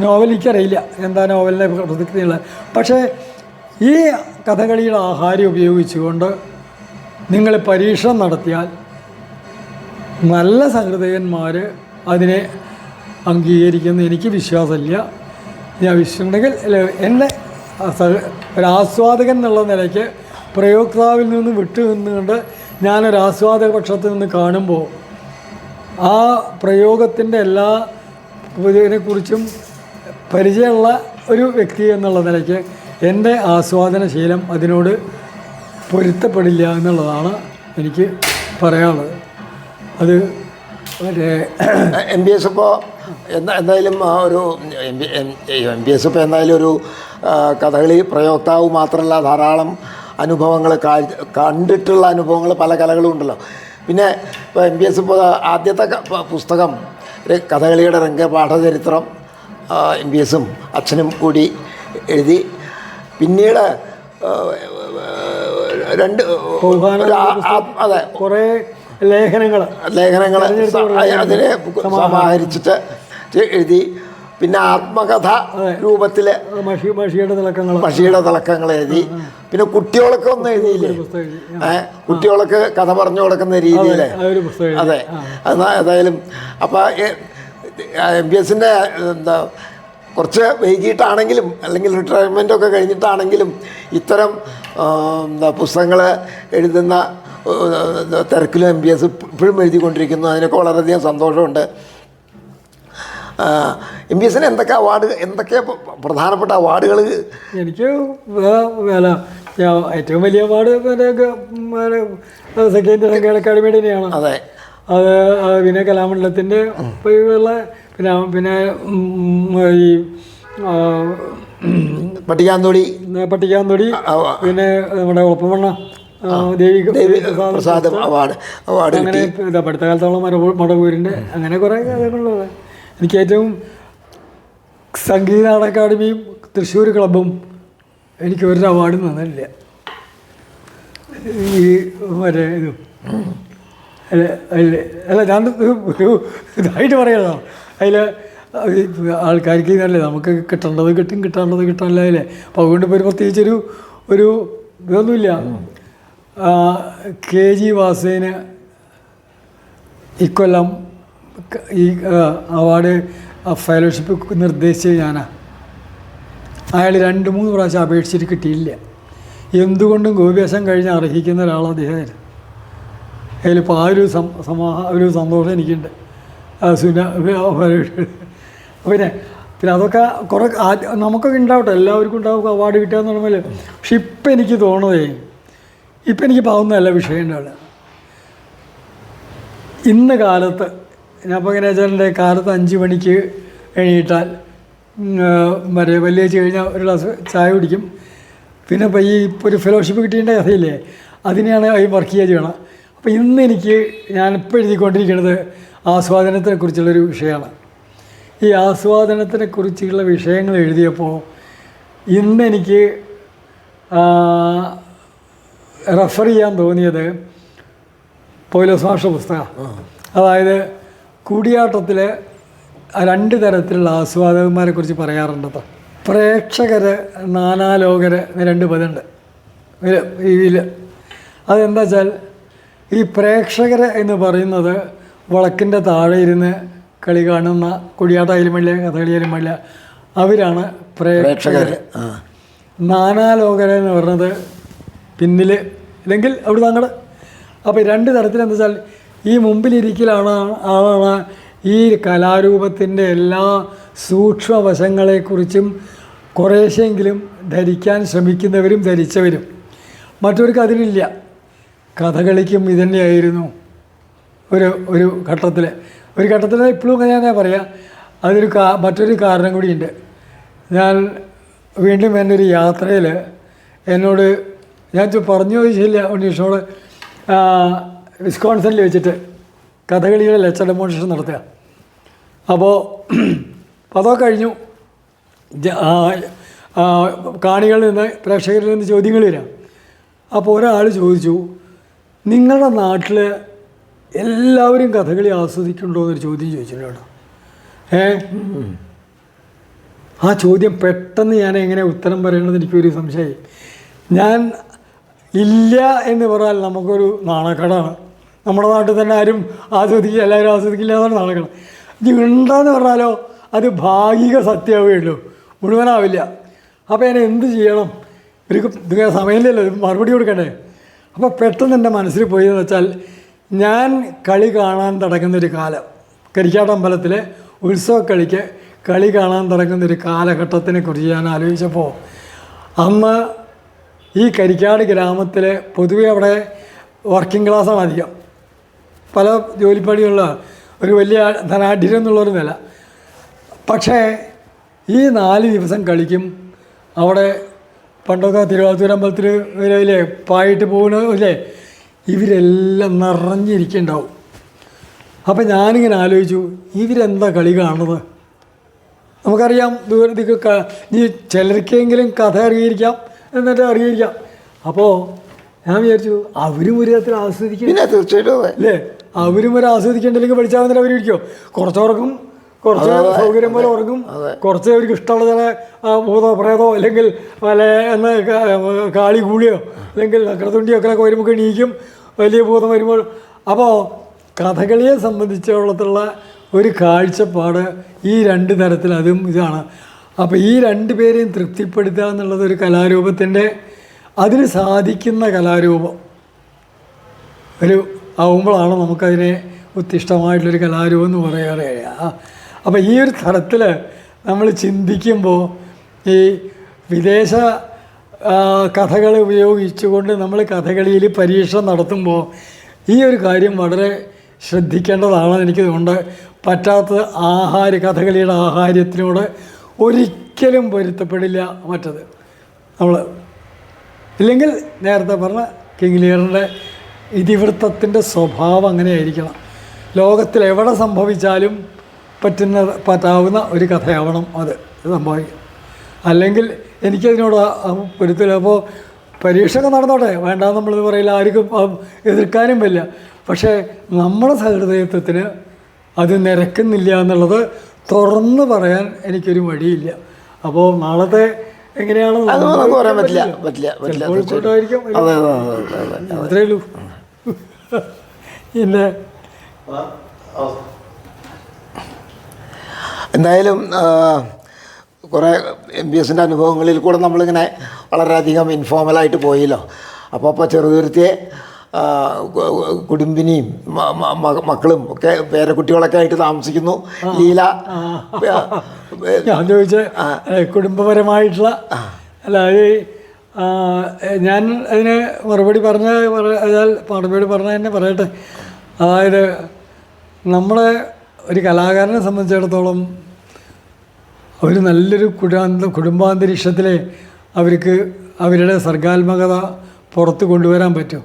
നോവൽ എനിക്കറിയില്ല എന്താ നോവലിനെ പ്രസക്തിയുള്ള. പക്ഷേ ഈ കഥകളിയുടെ ആഹാരം ഉപയോഗിച്ചുകൊണ്ട് നിങ്ങൾ പരീക്ഷണം നടത്തിയാൽ നല്ല സംഗീതകന്മാർ അതിനെ അംഗീകരിക്കുന്ന എനിക്ക് വിശ്വാസമില്ല. ഞാൻ വിശ്വസിക്കുന്നുണ്ടെങ്കിൽ എൻ്റെ ഒരു ആസ്വാദകൻ എന്നുള്ള നിലയ്ക്ക് പ്രയോക്താവിൽ നിന്ന് വിട്ടു നിന്നുകൊണ്ട് ഞാനൊരു ആസ്വാദക പക്ഷത്ത് നിന്ന് കാണുമ്പോൾ ആ പ്രയോഗത്തിൻ്റെ എല്ലാ ഇതിനെക്കുറിച്ചും പരിചയമുള്ള ഒരു വ്യക്തി എന്നുള്ള നിലയ്ക്ക് എൻ്റെ ആസ്വാദനശീലം അതിനോട് പൊരുത്തപ്പെടില്ല എന്നുള്ളതാണ് എനിക്ക് പറയാനുള്ളത്. അത് മറ്റേ MBS ഇപ്പോൾ എന്തായാലും ഒരു MBS ഇപ്പോൾ എന്തായാലും ഒരു കഥകളി പ്രയോക്താവ് മാത്രമല്ല, ധാരാളം അനുഭവങ്ങൾ കണ്ടിട്ടുള്ള അനുഭവങ്ങൾ പല കലകളും ഉണ്ടല്ലോ. പിന്നെ ഇപ്പോൾ MBS ഇപ്പോൾ ആദ്യത്തെ പുസ്തകം കഥകളിയുടെ രംഗപാഠചരിത്രം MBSഉം അച്ഛനും കൂടി എഴുതി. പിന്നീട് അതെ കുറേ ലേഖനങ്ങൾ അതിനെ സമാഹരിച്ചിട്ട് എഴുതി. പിന്നെ ആത്മകഥ രൂപത്തിൽ മഷിയുടെ തിളക്കങ്ങൾ എഴുതി. പിന്നെ കുട്ടികൾക്ക് ഒന്നും എഴുതിയില്ലേ, കുട്ടികൾക്ക് കഥ പറഞ്ഞു കൊടുക്കുന്ന രീതിയിൽ. അതെ, ഏതായാലും അപ്പോൾ MBSൻ്റെ എന്താ കുറച്ച് വൈകിട്ടാണെങ്കിലും അല്ലെങ്കിൽ റിട്ടയർമെൻറ്റൊക്കെ കഴിഞ്ഞിട്ടാണെങ്കിലും ഇത്തരം എന്താ പുസ്തകങ്ങൾ എഴുതുന്ന തിരക്കിലും MBS ഇപ്പോഴും എഴുതിക്കൊണ്ടിരിക്കുന്നു. അതിനൊക്കെ വളരെയധികം സന്തോഷമുണ്ട്. MBSന് എന്തൊക്കെ പ്രധാനപ്പെട്ട അവാർഡുകൾ? എനിക്ക് ഏറ്റവും വലിയ അവാർഡ് സെക്കൻഡ് സംഘടന അക്കാദമിയുടെ തന്നെയാണ്. അതെ, അത് പിന്നെ കലാമണ്ഡലത്തിൻ്റെ ഉള്ള പിന്നെ ഈ പട്ടിക്കാന്തൊടി പിന്നെ നമ്മുടെ ഒപ്പമണ്ണ ദേവി പ്രസാദ് അവാർഡ് അങ്ങനെ അടുത്ത കാലത്തോളം മടവൂരിൻ്റെ അങ്ങനെ കുറേ കാര്യങ്ങളുള്ളത്. എനിക്ക് ഏറ്റവും സംഗീത നാടക അക്കാദമിയും തൃശ്ശൂർ ക്ലബും എനിക്ക് ഒരു അവാർഡും തന്നില്ല. ഈ മറ്റേ ഇതും അല്ല ഞാൻ ഇതായിട്ട് പറയണോ, അതിൽ ആൾക്കാർക്ക് ഇതല്ലേ നമുക്ക് കിട്ടേണ്ടത് കിട്ടാണ്ടത് കിട്ടാനില്ല അല്ലേ. അപ്പോൾ അതുകൊണ്ട് ഇപ്പോൾ പ്രത്യേകിച്ചൊരു ഇതൊന്നുമില്ല. KG വാസുദേവന് ഇക്കൊല്ലം ഈ അവാർഡ് ഫെലോഷിപ്പ് നിർദ്ദേശിച്ചത് ഞാനാണ്. അയാൾ 2-3 പ്രാവശ്യം അപേക്ഷിച്ചിട്ട് കിട്ടിയില്ല. എന്തുകൊണ്ടും ഗോപിയാശം കഴിഞ്ഞ് അർഹിക്കുന്ന ഒരാൾ അദ്ദേഹമായിരുന്നു. അതിലിപ്പോൾ ആ ഒരു സന്തോഷം എനിക്കുണ്ട്. പിന്നെ അതൊക്കെ കുറേ നമുക്കൊക്കെ ഉണ്ടാവട്ടെ, എല്ലാവർക്കും ഉണ്ടാവും അവാർഡ് കിട്ടുക എന്ന് പറഞ്ഞാൽ. പക്ഷെ ഇപ്പം എനിക്ക് തോന്നുന്നതേ, ഇപ്പം എനിക്ക് പാവുന്നതല്ല വിഷയം ഉണ്ടാവില്ല. ഇന്ന് കാലത്ത് ഞാൻ ഇപ്പോൾ എങ്ങനെ വെച്ചാൽ കാലത്ത് 5 മണിക്ക് എണീറ്റാൽ മറ്റേ വെള്ളിയാഴ്ച കഴിഞ്ഞാൽ ഒരു ഗ്ലാസ് ചായ കുടിക്കും. പിന്നെ ഇപ്പോൾ ഇപ്പോൾ ഒരു ഫെലോഷിപ്പ് കിട്ടിയതിൻ്റെ കഥയില്ലേ, അതിനെയാണ് ഈ വർക്ക് ചെയ്യുക ചെയ്യണം. അപ്പോൾ ഇന്ന് ഞാനിപ്പോൾ എഴുതിക്കൊണ്ടിരിക്കുന്നത് ആസ്വാദനത്തെക്കുറിച്ചുള്ളൊരു വിഷയമാണ്. ഈ ആസ്വാദനത്തിനെക്കുറിച്ചുള്ള വിഷയങ്ങൾ എഴുതിയപ്പോൾ ഇന്നെനിക്ക് റെഫർ ചെയ്യാൻ തോന്നിയത് പൗലോസ് മാഷ പുസ്തകം. അതായത് കൂടിയാട്ടത്തിൽ 2 തരത്തിലുള്ള ആസ്വാദകന്മാരെ കുറിച്ച് പറയാറുണ്ട്. പ്രേക്ഷകർ, നാനാലോകർ 2 പദമുണ്ട് ഇതിൽ. അതെന്താ വെച്ചാൽ ഈ പ്രേക്ഷകർ എന്ന് പറയുന്നത് വിളക്കിൻ്റെ താഴെ ഇരുന്ന് കളി കാണുന്ന കൂടിയാട്ടമായാലും വേണ്ടില്ല, കഥകളിയായാലും വേണ്ടില്ല, അവരാണ് പ്രേക്ഷകർ. നാനാലോകരെന്ന് പറഞ്ഞത് പിന്നിൽ അല്ലെങ്കിൽ അവിടെ തങ്ങടെ. അപ്പോൾ 2 തരത്തിലെന്താ വെച്ചാൽ ഈ മുമ്പിലിരിക്കലാണ് ആളാണ് ഈ കലാരൂപത്തിൻ്റെ എല്ലാ സൂക്ഷ്മവശങ്ങളെക്കുറിച്ചും കുറേശ്ശെങ്കിലും ധരിക്കാൻ ശ്രമിക്കുന്നവരും ധരിച്ചവരും. മറ്റവർക്ക് അതിലില്ല. കഥകളിക്കും ഇതന്നെയായിരുന്നു ഒരു ഘട്ടത്തിൽ ഇപ്പോഴും ഞാൻ പറയാം. അതൊരു മറ്റൊരു കാരണം കൂടിയുണ്ട്. ഞാൻ വീണ്ടും എൻ്റെ ഒരു യാത്രയിൽ എന്നോട് ഞാൻ പറഞ്ഞു ചോദിച്ചില്ല ഉണ്ണീഷനോട്, വിസ്കോൺസണിൽ വെച്ചിട്ട് കഥകളിയുടെ ലെക്ചർ ഡെമോൺസ്ട്രേഷൻ നടത്തുക. അപ്പോൾ അതൊക്കെ കഴിഞ്ഞു. കാണികളിൽ നിന്ന്, പ്രേക്ഷകരിൽ നിന്ന് ചോദ്യങ്ങൾ വരാം. അപ്പോൾ ഒരാൾ ചോദിച്ചു, നിങ്ങളുടെ നാട്ടിൽ എല്ലാവരും കഥകളി ആസ്വദിക്കുന്നുണ്ടോ എന്നൊരു ചോദ്യം ചോദിച്ചിട്ടുണ്ട്. ആ ചോദ്യം പെട്ടെന്ന് ഞാൻ എങ്ങനെ ഉത്തരം പറയണമെന്ന് എനിക്കൊരു സംശയമായി. ഞാൻ ഇല്ല എന്ന് പറഞ്ഞാൽ നമുക്കൊരു നാണക്കേടാണ്. നമ്മുടെ നാട്ടിൽ തന്നെ ആരും എല്ലാവരും ആസ്വദിക്കില്ല എന്നാണ് നാണക്കേട്. ഇത് ഉണ്ടെന്ന് പറഞ്ഞാലോ അത് ഭാഗിക സത്യമാവുകയുള്ളൂ, മുഴുവനാവില്ല. അപ്പോൾ ഞാൻ എന്ത് ചെയ്യണം? ഇങ്ങനെ സമയമില്ലല്ലോ, മറുപടി കൊടുക്കണ്ടേ. അപ്പോൾ പെട്ടെന്ന് എൻ്റെ മനസ്സിൽ പോയതെന്ന് വെച്ചാൽ, ഞാൻ കളി കാണാൻ തുടങ്ങുന്നൊരു കാലം, കരിക്കാട്ടമ്പലത്തിലെ ഉത്സവക്കളിക്ക് കളി കാണാൻ തുടങ്ങുന്നൊരു കാലഘട്ടത്തിനെ കുറിച്ച് ഞാൻ ആലോചിച്ചപ്പോൾ, അന്ന് ഈ കരിക്കാട് ഗ്രാമത്തിൽ പൊതുവെ അവിടെ വർക്കിംഗ് ക്ലാസ്സാണ് അധികം, പല ജോലിപ്പണിയുള്ള ഒരു വലിയ ധനാഢ്യരെന്നുള്ളൊരു നില. പക്ഷേ ഈ 4 ദിവസം കളിക്കും. അവിടെ പണ്ടൊക്കെ തിരുവാതിര അമ്പലത്തിൽ ഇല്ലേ പായിട്ട് പോകുന്നല്ലേ, ഇവരെല്ലാം നിറഞ്ഞിരിക്കുന്നുണ്ടാവും. അപ്പം ഞാനിങ്ങനെ ആലോചിച്ചു, ഇവരെന്താ കളി കാണുന്നത്? നമുക്കറിയാം ദൂരത്തേക്ക് ഈ ചിലർക്കെങ്കിലും കഥ അറിയിരിക്കാം, എന്നിട്ട് അറിയിരിക്കാം. അപ്പോൾ ഞാൻ വിചാരിച്ചു അവരും ഒരു തരത്തിൽ ആസ്വദിക്കും. പിന്നെ തീർച്ചയായിട്ടും അല്ലേ, അവരും ഒരു ആസ്വദിക്കേണ്ടെങ്കിൽ പഠിച്ചാൽ വന്നിട്ട് അവരിരിക്കും. കുറച്ചുറക്കും, കുറച്ച് സൗകര്യം പോലെ ഉറങ്ങും, കുറച്ച് അവർക്ക് ഇഷ്ടമുള്ള ചില ഭൂതോ പ്രേതോ അല്ലെങ്കിൽ പല എന്ന് കാളി കൂളിയോ അല്ലെങ്കിൽ നക്കരത്തുണ്ടിയോ ഒക്കെ വരുമ്പോൾ എണീക്കും വലിയ ഭൂതം വരുമ്പോൾ. അപ്പോൾ കഥകളിയെ സംബന്ധിച്ചുള്ള ഒരു കാഴ്ചപ്പാട് ഈ 2 തരത്തിൽ അതും ഇതാണ്. അപ്പോൾ ഈ 2 പേരെയും തൃപ്തിപ്പെടുത്തുക എന്നുള്ളത് ഒരു കലാരൂപത്തിൻ്റെ അതിന് സാധിക്കുന്ന കലാരൂപം ഒരു ആവുമ്പോഴാണ് നമുക്കതിനെ ഉത്തിഷ്ടമായിട്ടുള്ളൊരു കലാരൂപം എന്ന് പറയാറ്. അപ്പോൾ ഈ ഒരു തരത്തിൽ നമ്മൾ ചിന്തിക്കുമ്പോൾ ഈ വിദേശ കഥകൾ ഉപയോഗിച്ചുകൊണ്ട് നമ്മൾ കഥകളിയിൽ പരീക്ഷണം നടത്തുമ്പോൾ ഈ ഒരു കാര്യം വളരെ ശ്രദ്ധിക്കേണ്ടതാണെന്ന് എനിക്ക് തോന്നുന്നുണ്ട്. പറ്റാത്ത കഥകളിയുടെ ആഹാര്യത്തിനോട് ഒരിക്കലും പൊരുത്തപ്പെടില്ല മറ്റത് നമ്മൾ. ഇല്ലെങ്കിൽ നേരത്തെ പറഞ്ഞ കിങ് ലിയറിൻ്റെ ഇതിവൃത്തത്തിൻ്റെ സ്വഭാവം അങ്ങനെയായിരിക്കണം. ലോകത്തിൽ എവിടെ സംഭവിച്ചാലും പറ്റാവുന്ന ഒരു കഥയാവണം അത് സംഭവിക്കും. അല്ലെങ്കിൽ എനിക്കതിനോട് പൊരുത്തില്ല. അപ്പോൾ പരീക്ഷയൊക്കെ നടന്നോട്ടെ, വേണ്ടാന്ന് നമ്മളിത് പറയില്ല, ആർക്കും എതിർക്കാനും പറ്റില്ല. പക്ഷേ നമ്മുടെ സഹൃദയത്വത്തിന് അത് നിരക്കുന്നില്ല എന്നുള്ളത് തുറന്ന് പറയാൻ എനിക്കൊരു വഴിയില്ല. അപ്പോൾ നാളത്തെ എങ്ങനെയാണ് പറയാൻ പറ്റില്ല. അത്രേ ഉള്ളൂ. പിന്നെ എന്തായാലും കുറേ MBSൻ്റെ അനുഭവങ്ങളിൽ കൂടെ നമ്മളിങ്ങനെ വളരെയധികം ഇൻഫോർമലായിട്ട് പോയല്ലോ. അപ്പോൾ ചെറുതുരുത്തിയെ കുടുംബിനിയും മക്കളും ഒക്കെ പേരക്കുട്ടികളൊക്കെ ആയിട്ട് താമസിക്കുന്നു. ലീല ഞാൻ ചോദിച്ച കുടുംബപരമായിട്ടുള്ള അല്ല, ഞാൻ അതിന് മറുപടി പറഞ്ഞ തന്നെ പറയട്ടെ. അതായത് നമ്മളെ ഒരു കലാകാരനെ സംബന്ധിച്ചിടത്തോളം ഒരു നല്ലൊരു കുടുംബാന്തരീക്ഷത്തിൽ അവർക്ക് അവരുടെ സർഗാത്മകത പുറത്ത് കൊണ്ടുവരാൻ പറ്റും.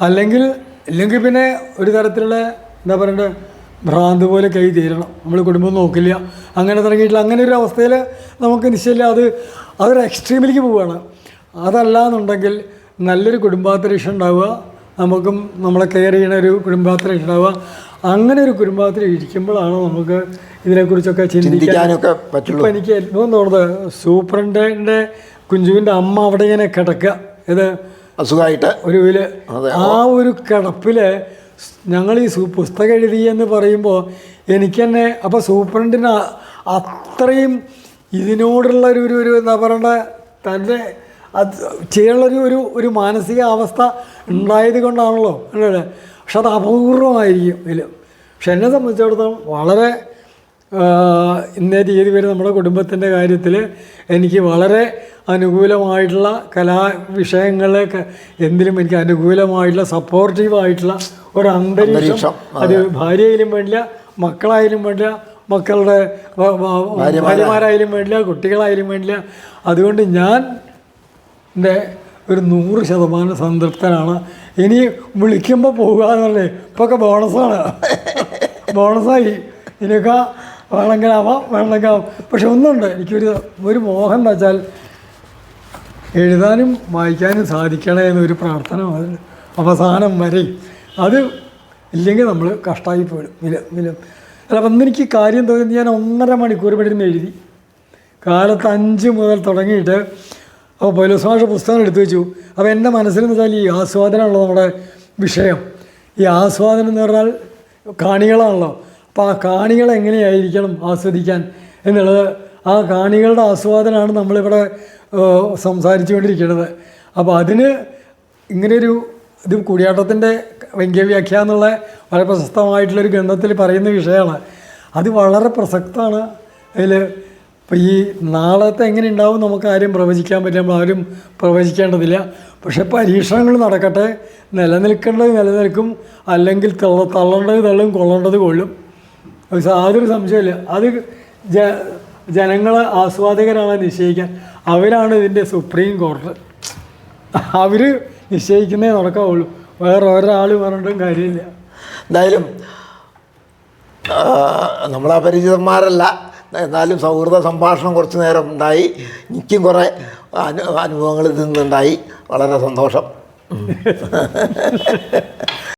അല്ലെങ്കിൽ പിന്നെ ഒരു തരത്തിലുള്ള എന്താ പറയണ്ടേ ഭ്രാന്ത് പോലെ കൈ തീരണം. നമ്മൾ കുടുംബം നോക്കില്ല, അങ്ങനെ തുടങ്ങിയിട്ടില്ല. അങ്ങനെ ഒരു അവസ്ഥയിൽ നമുക്ക് നിശ്ചയില്ല, അതൊരു എക്സ്ട്രീമിലേക്ക് പോവുകയാണ്. അതല്ല എന്നുണ്ടെങ്കിൽ നല്ലൊരു കുടുംബാന്തരീക്ഷം ഉണ്ടാവുക, നമുക്കും നമ്മളെ കെയർ ചെയ്യുന്ന ഒരു കുടുംബാന്തരീക്ഷം ഉണ്ടാവുക. അങ്ങനെ ഒരു കുടുംബത്തിൽ ഇരിക്കുമ്പോഴാണ് നമുക്ക് ഇതിനെക്കുറിച്ചൊക്കെ ചിന്തിക്കാനൊക്കെ പറ്റുള്ളൂ. ഇപ്പം എനിക്ക് ഏറ്റവും തോന്നുന്നത് സൂപ്രണ്ടിൻ്റെ കുഞ്ചുവിൻ്റെ അമ്മ അവിടെ ഇങ്ങനെ കിടക്കുക, ഇത് അസുഖമായിട്ട് ഒരു ആ ഒരു കിടപ്പിൽ ഞങ്ങൾ ഈ പുസ്തകം എഴുതിയെന്ന് പറയുമ്പോൾ എനിക്ക് തന്നെ അപ്പോൾ സൂപ്രണ്ടിന് അത്രയും ഇതിനോടുള്ള ഒരു എന്താ പറയണ്ട തൻ്റെ അത് ചെയ്യാനുള്ളൊരു മാനസിക അവസ്ഥ ഉണ്ടായത് കൊണ്ടാണല്ലോ അല്ലേ. പക്ഷെ അത് അപൂർവമായിരിക്കും ഇതിൽ. പക്ഷെ എന്നെ സംബന്ധിച്ചിടത്തോളം വളരെ ഇന്നേ തീയതി വരെ നമ്മുടെ കുടുംബത്തിൻ്റെ കാര്യത്തിൽ എനിക്ക് വളരെ അനുകൂലമായിട്ടുള്ള കലാവിഷയങ്ങളൊക്കെ എന്തിലും എനിക്ക് അനുകൂലമായിട്ടുള്ള സപ്പോർട്ടീവായിട്ടുള്ള ഒരു അന്തരീക്ഷം, അത് ഭാര്യയായാലും വേണ്ടില്ല, മക്കളായാലും വേണ്ടില്ല, മക്കളുടെ ഭാര്യമാരായാലും വേണ്ടില്ല, കുട്ടികളായാലും വേണ്ടില്ല. അതുകൊണ്ട് ഞാൻ എൻ്റെ ഒരു 100% സംതൃപ്തനാണ്. ഇനി വിളിക്കുമ്പോൾ പോകുക എന്നല്ലേ, ഇപ്പൊക്കെ ബോണസായി ഇനിയൊക്കെ വേണമെങ്കിലാവാം. പക്ഷെ ഒന്നുണ്ട്, എനിക്കൊരു മോഹം എന്ന് വെച്ചാൽ എഴുതാനും വായിക്കാനും സാധിക്കണേ എന്നൊരു പ്രാർത്ഥന അവസാനം വരെ. അത് ഇല്ലെങ്കിൽ നമ്മൾ കഷ്ടമായി പോയിടും. അല്ല, അപ്പം എനിക്ക് കാര്യം തോന്നി ഞാൻ 1.5 മണിക്കൂർ പെടുന്ന എഴുതി. കാലത്ത് 5 മുതൽ തുടങ്ങിയിട്ട് അപ്പോൾ പൗലോസ് പുസ്തകം എടുത്തു വെച്ചു. അപ്പോൾ എൻ്റെ മനസ്സിലെന്ന് വെച്ചാൽ ഈ ആസ്വാദനമുള്ള നമ്മുടെ വിഷയം. ഈ ആസ്വാദനം എന്ന് പറഞ്ഞാൽ കാണികളാണല്ലോ. അപ്പോൾ ആ കാണികൾ എങ്ങനെയായിരിക്കണം ആസ്വദിക്കാൻ എന്നുള്ളത്, ആ കാണികളുടെ ആസ്വാദനമാണ് നമ്മളിവിടെ സംസാരിച്ചു കൊണ്ടിരിക്കുന്നത്. അപ്പോൾ അതിന് ഇങ്ങനെയൊരു ഇത് കൂടിയാട്ടത്തിൻ്റെ വ്യംഗ്യവ്യാഖ്യ എന്നുള്ള വളരെ പ്രശസ്തമായിട്ടുള്ളൊരു ഗ്രന്ഥത്തിൽ പറയുന്ന വിഷയമാണ്. അത് വളരെ പ്രസക്തമാണ്. അതിൽ അപ്പോൾ ഈ നാളത്തെ എങ്ങനെ ഉണ്ടാവും നമുക്ക് ആരും പ്രവചിക്കാൻ പറ്റില്ല, നമ്മൾ ആരും പ്രവചിക്കേണ്ടതില്ല. പക്ഷെ പരീക്ഷണങ്ങൾ നടക്കട്ടെ, നിലനിൽക്കേണ്ടത് നിലനിൽക്കും, അല്ലെങ്കിൽ തള്ളേണ്ടത് തള്ളും, കൊള്ളേണ്ടത് കൊള്ളും. യാതൊരു സംശയമില്ല. അത് ജനങ്ങളെ ആസ്വാദകരാണ് നിശ്ചയിക്കാൻ. അവരാണ് ഇതിൻ്റെ സുപ്രീം കോർട്ട്. അവർ നിശ്ചയിക്കുന്നേ നടക്കാവുള്ളൂ, വേറെ ഒരാൾ പറഞ്ഞിട്ടും കാര്യമില്ല. എന്തായാലും നമ്മളപരിചിതന്മാരല്ല, എന്നാലും സൗഹൃദ സംഭാഷണം കുറച്ച് നേരം ഉണ്ടായി. എനിക്കും കുറേ അനുഭവങ്ങൾ ഇതിൽ നിന്നുണ്ടായി. വളരെ സന്തോഷം.